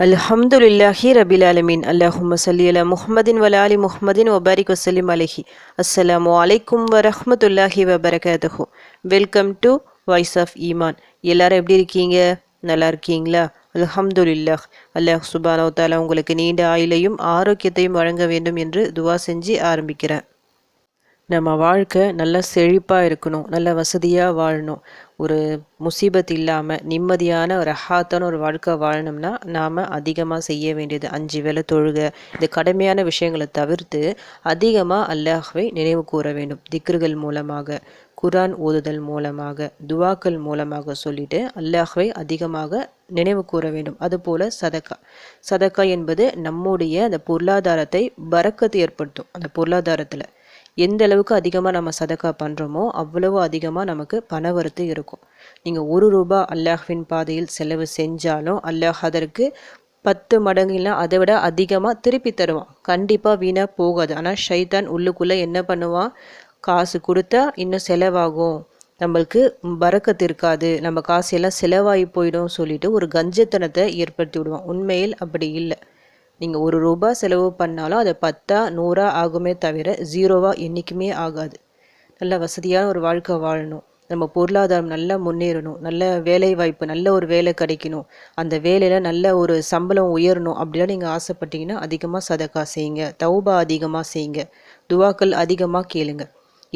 அல்ஹம்துலில்லாஹி ரபில் ஆலமீன். அல்லாஹும்ம ஸல்லி அலா முஹம்மதின் வ ஆலி முஹம்மதின் வ பாரிக் வஸல்லிம் அலைஹி. அஸ்ஸலாமு அலைக்கும் வ ரஹ்மத்துல்லாஹி வ பரகாத்துஹு. வெல்கம் டு வாய்ஸ் ஆஃப் ஈமான். எல்லாரும் எப்படி இருக்கீங்க? நல்லா இருக்கீங்களா? அல்ஹம்துலில்லாஹ். அல்லாஹ் சுப்ஹானஹு வ தஆலா உங்களுக்கு நீண்ட ஆயுளையும் ஆரோக்கியத்தையும் வழங்க வேண்டும் என்று துவா செஞ்சு ஆரம்பிக்கிறேன். நம்ம வாழ்க்கை நல்லா செழிப்பாக இருக்கணும், நல்ல வசதியாக வாழணும், ஒரு முசீபத் இல்லாமல் நிம்மதியான ஒரு ரஹாத்தான ஒரு வாழ்க்கை வாழணும்னா நாம் அதிகமாக செய்ய வேண்டியது 5 வேளை தொழுக, இந்த கடுமையான விஷயங்களை தவிர்த்து அதிகமாக அல்லாஹ்வை நினைவு கூற வேண்டும். திக்ருகள் மூலமாக, குரான் ஓதுதல் மூலமாக, துவாக்கள் மூலமாக சொல்லிட்டு அல்லாஹ்வை அதிகமாக நினைவு கூற வேண்டும். அதுபோல் சதக்கா என்பது நம்முடைய அந்த பொருளாதாரத்தை பரக்கத்து ஏற்படுத்தும். அந்த பொருளாதாரத்தில் எந்த அளவுக்கு அதிகமாக நம்ம சதக்கா பண்ணுறோமோ அவ்வளவு அதிகமாக நமக்கு பணவரத்து இருக்கும். நீங்கள் 1 ரூபா அல்லாஹ்வின் பாதையில் செலவு செஞ்சாலும் அல்லாஹ் அதற்கு 10 மடங்கு இல்லை அதை விட அதிகமாக திருப்பி தருவான். கண்டிப்பாக வீணாக போகாது. ஆனால் ஷைத்தான் உள்ளுக்குள்ளே என்ன பண்ணுவான், காசு கொடுத்தா இன்னும் செலவாகும், நம்மளுக்கு பரக்கத்து இருக்காது, நம்ம காசு எல்லாம் செலவாகி போயிடும் சொல்லிட்டு ஒரு கஞ்சத்தனத்தை ஏற்படுத்தி விடுவான். உண்மையில் அப்படி இல்லை. நீங்கள் 1 ரூபா செலவு பண்ணாலும் அதை 10 100 ஆகுமே தவிர 0 என்றைக்குமே ஆகாது. நல்ல வசதியான ஒரு வாழ்க்கை வாழணும், நம்ம பொருளாதாரம் நல்லா முன்னேறணும், நல்ல வேலை வாய்ப்பு, நல்ல ஒரு வேலை கிடைக்கணும், அந்த வேலையில் நல்ல ஒரு சம்பளம் உயரணும் அப்படிலாம் நீங்கள் ஆசைப்பட்டீங்கன்னா அதிகமாக சதக்கா செய்யுங்க, தௌபா அதிகமாக செய்யுங்க, துவாக்கள் அதிகமாக கேளுங்க.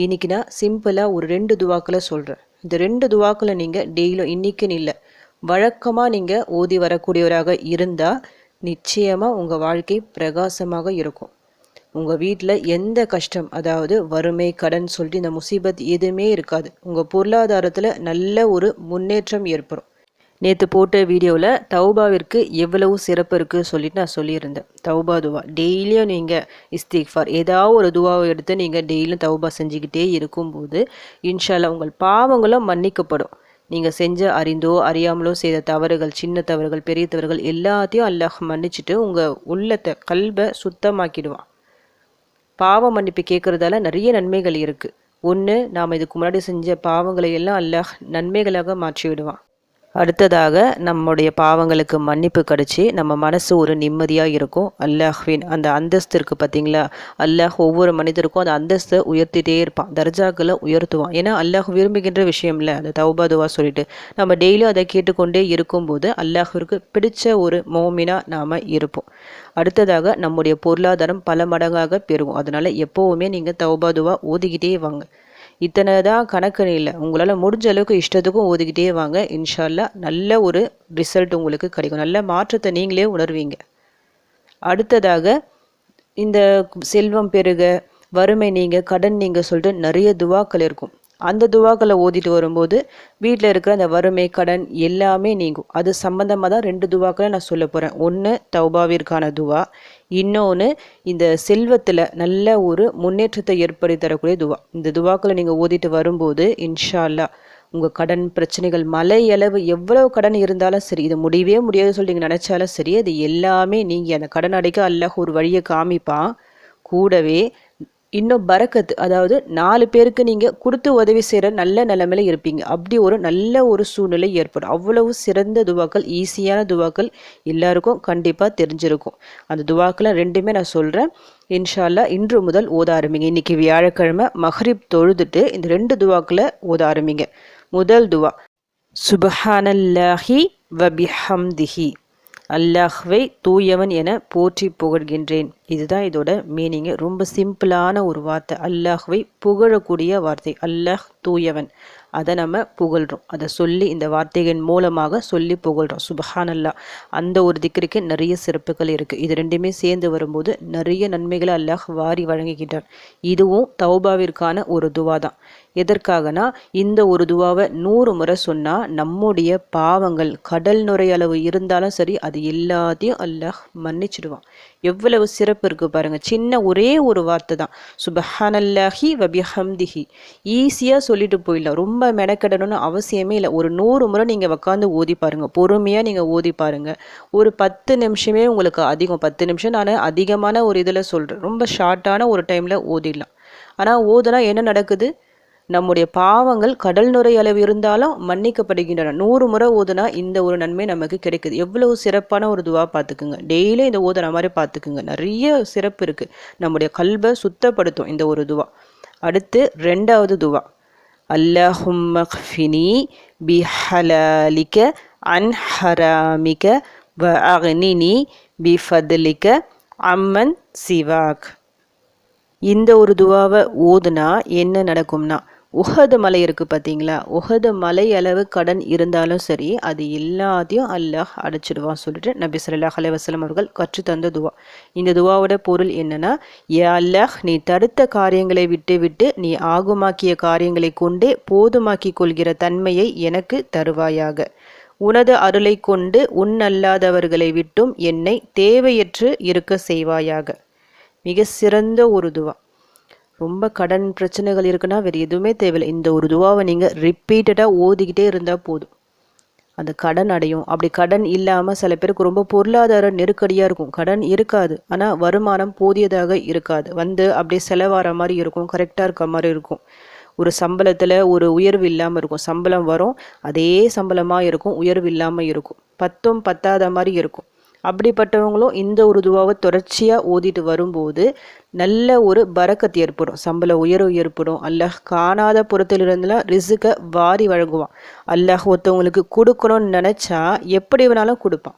இன்றைக்கி நான் சிம்பிளாக ஒரு 2 துவாக்களை சொல்கிறேன். இந்த 2 துவாக்களை நீங்கள் டெய்லியும் இன்றைக்குன்னு இல்லை, வழக்கமாக நீங்கள் ஓதி வரக்கூடியவராக இருந்தால் நிச்சயமாக உங்கள் வாழ்க்கை பிரகாசமாக இருக்கும். உங்கள் வீட்டில் எந்த கஷ்டம், அதாவது வறுமை, கடன் சொல்லிட்டு இந்த முசீபத் எதுவுமே இருக்காது. உங்கள் பொருளாதாரத்தில் நல்ல ஒரு முன்னேற்றம் ஏற்படும். நேற்று போட்ட வீடியோவில் தௌபாவிற்கு எவ்வளவு சிறப்பு இருக்குது சொல்லிட்டு நான் சொல்லியிருந்தேன். தௌபா துவா டெய்லியும் நீங்கள் இஸ்திக்ஃபார் ஏதாவது ஒரு துவாவை எடுத்து நீங்கள் டெய்லியும் தௌபா செஞ்சுக்கிட்டே இருக்கும்போது இன்ஷா அல்லாஹ் உங்கள் பாவங்களும் மன்னிக்கப்படும். நீங்கள் செஞ்ச அறிந்தோ அறியாமலோ செய்த தவறுகள், சின்ன தவறுகள், பெரிய தவறுகள் எல்லாத்தையும் அல்லாஹ் மன்னிச்சுட்டு உங்கள் உள்ளத்தை கல்பை சுத்தமாக்கிடுவான். பாவ மன்னிப்பு கேட்குறதால நிறைய நன்மைகள் இருக்குது. ஒன்று, நாம் இதுக்கு முன்னாடி செஞ்ச பாவங்களை எல்லாம் அல்லாஹ் நன்மைகளாக மாற்றி விடுவான். அடுத்ததாக நம்முடைய பாவங்களுக்கு மன்னிப்பு கிடச்சி நம்ம மனசு ஒரு நிம்மதியாக இருக்கும். அல்லாஹ்வின் அந்த அந்தஸ்து இருக்குது பார்த்தீங்களா, அல்லாஹ் ஒவ்வொரு மனிதருக்கும் அந்த அந்தஸ்தை உயர்த்திட்டே இருப்பான், தர்ஜாக்களை உயர்த்துவான். ஏன்னா அல்லாஹ் விரும்புகின்ற விஷயம்ல அந்த தௌபா துவா சொல்லிட்டு நம்ம டெய்லியும் அதை கேட்டுக்கொண்டே இருக்கும்போது அல்லாஹ்விற்கு பிடிச்ச ஒரு மோமினா நாம் இருப்போம். அடுத்ததாக நம்முடைய பொருளாதாரம் பல மடங்காக பெருகும். அதனால் எப்போவுமே நீங்கள் தௌபா துவா ஓதிக்கிட்டே வாங்க. இத்தனை தான் கணக்குன்னு இல்லை, உங்களால் முடிஞ்ச அளவுக்கு இஷ்டத்துக்கும் ஓதிக்கிட்டே வாங்க. இன்ஷா அல்லாஹ் நல்ல ஒரு ரிசல்ட் உங்களுக்கு கிடைக்கும், நல்ல மாற்றத்தை நீங்களே உணர்வீங்க. அடுத்ததாக இந்த செல்வம் பெருக, வறுமை நீங்க, கடன் நீங்க சொல்லிட்டு நிறைய துவாக்கள் இருக்கும். அந்த துவாக்களை ஓதிட்டு வரும்போது வீட்டில் இருக்கிற அந்த வறுமை, கடன் எல்லாமே நீங்கும். அது சம்மந்தமாக தான் 2 துவாக்களை நான் சொல்ல போகிறேன். ஒன்று தௌபாவிற்கான துவா, இன்னொன்று இந்த செல்வத்தில் நல்ல ஒரு முன்னேற்றத்தை ஏற்படுத்தி தரக்கூடிய துவா. இந்த துவாக்களை நீங்கள் ஓதிட்டு வரும்போது இன்ஷா அல்லாஹ் உங்கள் கடன் பிரச்சனைகள் மலை அளவு எவ்வளவு கடன் இருந்தாலும் சரி, இது முடியவே முடியாது சொல்லி நீங்கள் நினச்சாலும் சரி, அது எல்லாமே நீங்கள் அந்த கடன் அடைக்க அல்லாஹ் ஒரு வழியை காமிப்பான். கூடவே இன்னும் பரக்கத்து, அதாவது 4 பேருக்கு நீங்கள் கொடுத்து உதவி செய்கிற நல்ல நிலைமையில இருப்பீங்க. அப்படி ஒரு நல்ல ஒரு சூழ்நிலை ஏற்படும். அவ்வளவு சிறந்த துவாக்கள், ஈஸியான துவாக்கள் எல்லாருக்கும் கண்டிப்பாக தெரிஞ்சிருக்கும். அந்த துவாக்களை 2மே நான் சொல்கிறேன். இன்ஷா அல்லாஹ் இன்று முதல் ஓத ஆரம்பிங்க. இன்றைக்கி வியாழக்கிழமை மஹ்ரிப் தொழுதுட்டு இந்த 2 துவாக்களை ஓத ஆரம்பிங்க. முதல் துவா, சுப்ஹானல்லாஹி வபிஹம்திஹி, அல்லாஹ்வை தூயவன் என போற்றி புகழ்கின்றேன். இதுதான் இதோட மீனிங்கு. ரொம்ப சிம்பிளான ஒரு வார்த்தை, அல்லாஹ்வை புகழக்கூடிய வார்த்தை. அல்லாஹ் தூயவன், அதை நம்ம புகழ்கிறோம். அதை சொல்லி இந்த வார்த்தைகளின் மூலமாக சொல்லி புகழ்கிறோம். சுப்ஹானல்லாஹ், அந்த ஒரு திக்ருக்கு நிறைய சிறப்புகள் இருக்குது. இது 2மே சேர்ந்து வரும்போது நிறைய நன்மைகளை அல்லாஹ் வாரி வழங்குகின்றான். இதுவும் தௌபாவிற்கான ஒரு துவா தான். எதற்காகனா இந்த ஒரு துவாவை 100 முறை சொன்னால் நம்முடைய பாவங்கள் கடல் நுரையளவு இருந்தாலும் சரி அது எல்லாத்தையும் அல்லாஹ் மன்னிச்சிடுவான். எவ்வளவு சிறப்பு இருக்குது பாருங்கள். சின்ன ஒரே ஒரு வார்த்தை தான், சுப்ஹானல்லாஹி வபிஹம்திஹி. ஈஸியாக சொல்லிட்டு போயிடலாம், ரொம்ப மெனக்கெடணும்னு அவசியமே இல்லை. ஒரு 100 முறை நீங்கள் உட்காந்து ஓதி பாருங்கள், பொறுமையாக நீங்கள் ஓதி பாருங்கள். ஒரு 10 நிமிஷமே உங்களுக்கு அதிகம். 10 நிமிஷம் நான் அதிகமான ஒரு இதில் சொல்கிறேன், ரொம்ப ஷார்ட்டான ஒரு டைமில் ஓதிடலாம். ஆனால் ஓதுனா என்ன நடக்குது, நம்முடைய பாவங்கள் கடல் நுரை அளவு இருந்தாலும் மன்னிக்கப்படுகின்றன. 100 முறை ஓதுனா இந்த ஒரு நன்மை நமக்கு கிடைக்குது. எவ்வளவு சிறப்பான ஒரு துவா பார்த்துக்குங்க. டெய்லி இந்த ஓதுன மாதிரி பார்த்துக்குங்க. நிறைய சிறப்பு இருக்கு. நம்முடைய கல்பை சுத்தப்படுத்தும் இந்த ஒரு துவா. அடுத்து 2வது துவா, அல்லாஹும்ம ஃபினி பிஹலாலிக அன் ஹராமிக வ அக்னினி பிஃபத்லிக அம்மன் சிவாக். இந்த ஒரு துவாவை ஓதுனா என்ன நடக்கும்னா, உஹது மலை இருக்கு பார்த்தீங்களா, உஹது மலை அளவு கடன் இருந்தாலும் சரி அது எல்லாத்தையும் அல்லாஹ் அடைச்சிடுவான் சொல்லிட்டு நபி ஸல்லல்லாஹு அலைஹி வஸல்லம் அவர்கள் கற்றுத்தந்த துவா. இந்த துவாவோட பொருள் என்னன்னா, யா அல்லாஹ், நீ தடுத்த காரியங்களை விட்டு விட்டு நீ ஆகுமாக்கிய காரியங்களை கொண்டே போதுமாக்கிக் கொள்கிற தன்மையை எனக்கு தருவாயாக. உனது அருளை கொண்டு உன்னல்லாதவர்களை விட்டும் என்னை தேவையற்று இருக்க செய்வாயாக. மிக சிறந்த ஒரு துவா. ரொம்ப கடன் பிரச்சனைகள் இருக்குன்னா வேறு எதுவுமே தேவையில்லை. இந்த ஒரு துவாவை நீங்கள் ரிப்பீட்டடாக ஓதிக்கிட்டே இருந்தால் போதும், அந்த கடன் அடையும். அப்படி கடன் இல்லாமல் சில பேருக்கு ரொம்ப பொருளாதார நெருக்கடியாக இருக்கும். கடன் இருக்காது, ஆனால் வருமானம் போதியதாக இருக்காது. அப்படியே செலவாகிற மாதிரி இருக்கும், கரெக்டாக இருக்க மாதிரி இருக்கும். ஒரு சம்பளத்தில் ஒரு உயர்வு இல்லாமல் இருக்கும். சம்பளம் வரும், அதே சம்பளமாக இருக்கும், உயர்வு இல்லாமல் இருக்கும். பத்தாத மாதிரி இருக்கும். அப்படிப்பட்டவங்களும் இந்த ஒரு துவாவை தொடர்ச்சியாக ஓதிட்டு வரும்போது நல்ல ஒரு பரக்கத்து ஏற்படும், சம்பள உயர்வு ஏற்படும். அல்லாஹ் காணாத புறத்திலிருந்துலாம் ரிசுக்கை வாரி வழங்குவான். அல்லாஹ் ஒருத்தவங்களுக்கு கொடுக்கணும்னு நினச்சா எப்படி வேணாலும் கொடுப்பான்.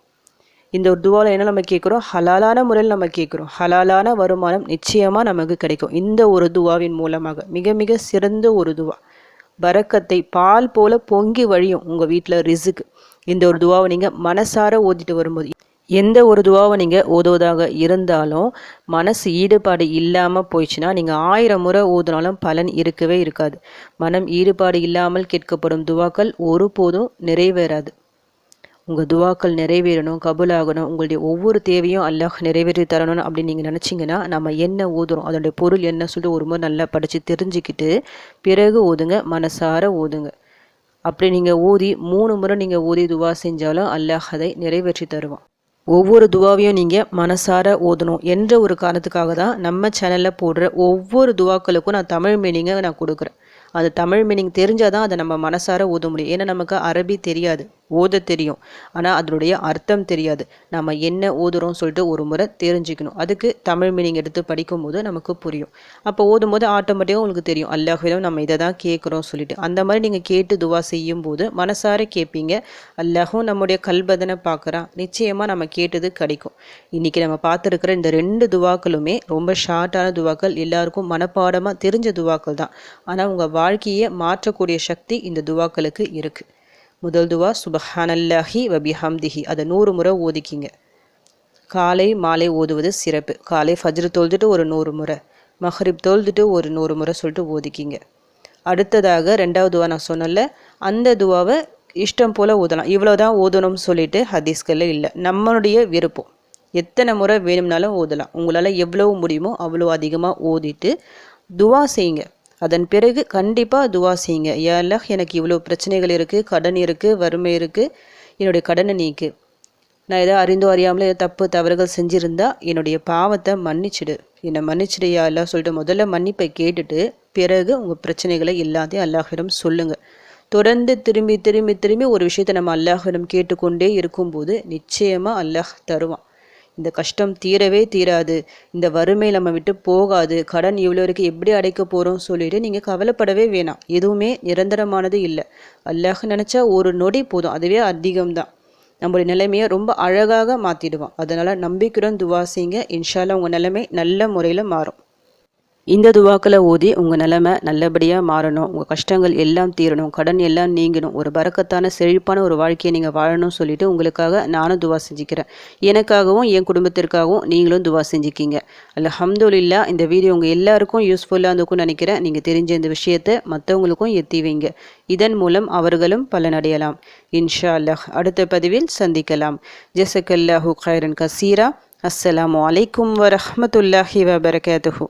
இந்த ஒரு துவாவில் என்ன நம்ம கேட்குறோம், ஹலாலான முறையில் நம்ம கேட்குறோம். ஹலாலான வருமானம் நிச்சயமாக நமக்கு கிடைக்கும் இந்த ஒரு துவாவின் மூலமாக. மிக மிக சிறந்த ஒரு துவா. பரக்கத்தை பால் போல பொங்கி வழியும் உங்கள் வீட்டில் ரிசுக்கு. இந்த ஒரு துவாவை நீங்கள் மனசார ஓதிட்டு வரும்போது, எந்த ஒரு துவாவை நீங்கள் ஓதுவதாக இருந்தாலும் மனசு ஈடுபாடு இல்லாமல் போயிடுச்சுன்னா நீங்கள் 1000 முறை ஓதுனாலும் பலன் இருக்கவே இருக்காது. மனம் ஈடுபாடு இல்லாமல் கேட்கப்படும் துவாக்கள் ஒருபோதும் நிறைவேறாது. உங்கள் துவாக்கள் நிறைவேறணும், கபூலாகணும், உங்களுடைய ஒவ்வொரு தேவையும் அல்லாஹ் நிறைவேற்றி தரணும் அப்படின்னு நீங்கள் நினச்சிங்கன்னா நம்ம என்ன ஓதுறோம், அதனுடைய பொருள் என்ன சொல்லிட்டு ஒரு முறை நல்லா படித்து தெரிஞ்சுக்கிட்டு பிறகு ஓதுங்க, மனசார ஓதுங்க. அப்படி நீங்கள் ஓதி 3 முறை நீங்கள் ஓதி துவா செஞ்சாலும் அல்லாஹ் அதை நிறைவேற்றி தருவான். ஒவ்வொரு துவாவையும் நீங்கள் மனசார ஓதணும் என்ற ஒரு காரணத்துக்காக தான் நம்ம சேனலில் போடுற ஒவ்வொரு துவாக்களுக்கும் நான் தமிழ் மீனிங்கை நான் கொடுக்குறேன். அந்த தமிழ் மீனிங் தெரிஞ்சால் தான் அதை நம்ம மனசார ஓத முடியும். ஏன்னா நமக்கு அரபி தெரியாது, ஓத தெரியும், ஆனால் அதனுடைய அர்த்தம் தெரியாது. நம்ம என்ன ஓதுறோம்னு சொல்லிட்டு ஒரு முறை தெரிஞ்சுக்கணும். அதுக்கு தமிழ் மீனிங் எடுத்து படிக்கும்போது நமக்கு புரியும். அப்போ ஓதும் போது ஆட்டோமேட்டிக்காக உங்களுக்கு தெரியும் அல்லாஹ்விடம் நம்ம இதை தான் கேட்குறோம் சொல்லிட்டு. அந்த மாதிரி நீங்கள் கேட்டு துவா செய்யும் போது மனசார கேட்பீங்க. அல்லாஹும் நம்முடைய கல்பதனை பார்க்குறான், நிச்சயமாக நம்ம கேட்டது கிடைக்கும். இன்றைக்கி நம்ம பார்த்துருக்கிற இந்த 2 துவாக்களுமே ரொம்ப ஷார்ட்டான துவாக்கள், எல்லாருக்கும் மனப்பாடமாக தெரிஞ்ச துவாக்கள் தான். ஆனால் உங்கள் வாழ்க்கையை மாற்றக்கூடிய சக்தி இந்த துவாக்களுக்கு இருக்குது. முதல் துவா சுபஹானல்லாஹி வபிஹம்திஹி, அதை 100 முறை ஓதிக்கிங்க. காலை மாலை ஓதுவது சிறப்பு. காலை ஃபஜ்ர் தொழுதுட்டு ஒரு 100 முறை, மஹ்ரிப் தொழுதுட்டு ஒரு 100 முறை சொல்லிட்டு ஓதிக்கிங்க. அடுத்ததாக 2வது துவா நான் சொன்னல, அந்த துவாவை இஷ்டம் போல் ஓதலாம். இவ்வளோதான் ஓதணும்னு சொல்லிட்டு ஹதீஸ்களில் இல்லை, நம்மளுடைய விருப்பம். எத்தனை முறை வேணும்னாலும் ஓதலாம். உங்களால் எவ்வளவு முடியுமோ அவ்வளோ அதிகமாக ஓதிட்டு துவா செய்யுங்க. அதன் பிறகு கண்டிப்பாக துவா செய்யுங்க. யா அல்லாஹ், எனக்கு இவ்வளோ பிரச்சனைகள் இருக்குது, கடன் இருக்குது, வறுமை இருக்குது, என்னுடைய கடனை நீக்கு. நான் ஏதோ அறிந்தோ அறியாமலே தப்பு தவறுகள் செஞ்சுருந்தா என்னுடைய பாவத்தை மன்னிச்சிடு, என்னை மன்னிச்சிடு யா அல்லாஹ் சொல்லிட்டு முதல்ல மன்னிப்பை கேட்டுட்டு பிறகு உங்கள் பிரச்சனைகளை எல்லாத்தையும் அல்லாஹ்விடம் சொல்லுங்கள். தொடர்ந்து திரும்பி திரும்பி திரும்பி ஒரு விஷயத்தை நம்ம அல்லாஹ்விடம் கேட்டுக்கொண்டே இருக்கும்போது நிச்சயமாக அல்லாஹ் தருவான். இந்த கஷ்டம் தீரவே தீராது, இந்த வறுமை நம்ம விட்டு போகாது, கடன் இவ்வளோ வரைக்கும் எப்படி அடைக்க போகிறோம் சொல்லிட்டு நீங்கள் கவலைப்படவே வேணாம். எதுவுமே நிரந்தரமானது இல்லை. அல்லாஹ் நினச்சா ஒரு நொடி போதும், அதுவே அதிகம்தான். நம்மளுடைய நிலைமையை ரொம்ப அழகாக மாற்றிடுவான். அதனால் நம்பிக்கையுடன் துவா செய்யுங்க. இன்ஷா அல்லாஹ் உங்கள் நிலைமை நல்ல முறையில் மாறும். இந்த துவாக்களை ஓதி உங்கள் நிலைமை நல்லபடியாக மாறணும், உங்கள் கஷ்டங்கள் எல்லாம் தீரணும், கடன் எல்லாம் நீங்கணும், ஒரு பரக்கத்தான செழிப்பான ஒரு வாழ்க்கையை நீங்கள் வாழணும்னு சொல்லிட்டு உங்களுக்காக நானும் துவா செஞ்சுக்கிறேன். எனக்காகவும் என் குடும்பத்திற்காகவும் நீங்களும் துவா செஞ்சுக்கிங்க. அல்ஹம்துலில்லாஹ். இந்த வீடியோ உங்கள் எல்லாருக்கும் யூஸ்ஃபுல்லாக இருந்துக்கும்னு நினைக்கிறேன். நீங்கள் தெரிஞ்ச இந்த விஷயத்தை மற்றவங்களுக்கும் எத்தி வைங்க. இதன் மூலம் அவர்களும் பலனடையலாம். இன்ஷா அல்லாஹ். அடுத்த பதிவில் சந்திக்கலாம். ஜஸக்கல்லாஹு கைரன் கசீரா. அஸ்ஸலாமு அலைக்கும் வரஹ்மத்துல்லாஹி வபரகாத்துஹு.